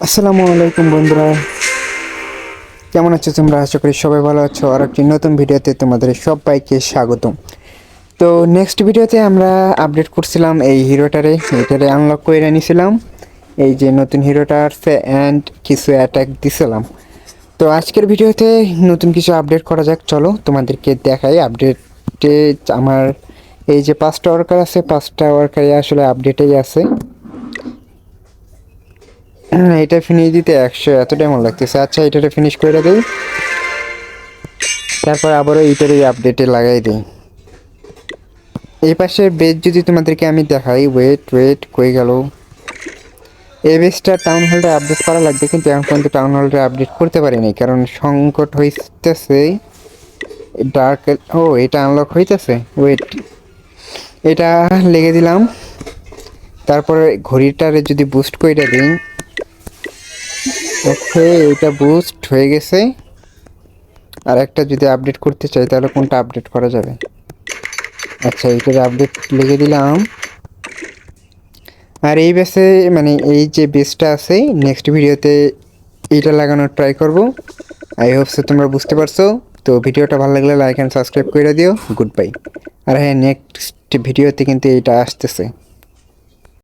আসসালামু আলাইকুম বন্ধুরা, কেমন আছো তোমরা? আশা করি সবাই ভালো আছো। আর একটি নতুন ভিডিওতে তোমাদের সবাইকে স্বাগতম। তো নেক্সট ভিডিওতে আমরা আপডেট করছিলাম এই এটারে আনলক করে নিয়েছিলাম। এই যে নতুন হিরোটা আসছে অ্যান্ড কিছু অ্যাটাক দিছিলাম। তো আজকের ভিডিওতে নতুন কিছু আপডেট করা যাক, চলো তোমাদেরকে দেখাই। আপডেটে আমার এই যে 5টা ওয়ার্কার আছে, 5টা ওয়ার্কারই আসলে আপডেটেই আছে। এটা ফিনিশ দিতে 100 এত টাইম লাগতেছে। আচ্ছা, এটারে ফিনিশ করে দেই, তারপর আবারও এইটারই আপডেটে লাগাই দিই। এই পাশের বেজ যদি তোমাদেরকে আমি দেখাই, ওয়েট কই গেল? এই বেজটা টাউন হলটা আপডেট করা লাগবে, কিন্তু এখন পর্যন্ত টাউন হলটা আপডেট করতে পারিনি, কারণ সংকট হইতেছে। ডার্ক, ও এটা আনলক হইতেছে, ওয়েট এটা লেগে দিলাম। তারপরে ঘড়িটারে যদি বুস্ট করে দিই, ওকে এটা বুস্ট হয়ে গেছে। আর একটা যদি আপডেট করতে চাই তাহলে কোনটা আপডেট করা যাবে? আচ্ছা, এইটার আপডেট লিখে দিলাম। আর এই বেসে মানে এই যে বেসটা আছে, নেক্সট ভিডিওতে এইটা লাগানোর ট্রাই করব। আই হোপ সো তোমরা বুঝতে পারছো। তো ভিডিওটা ভালো লাগলে লাইক অ্যান্ড সাবস্ক্রাইব করে দিও। Good bye. আর হ্যাঁ, নেক্সট ভিডিওতে কিন্তু এইটা আসতেছে।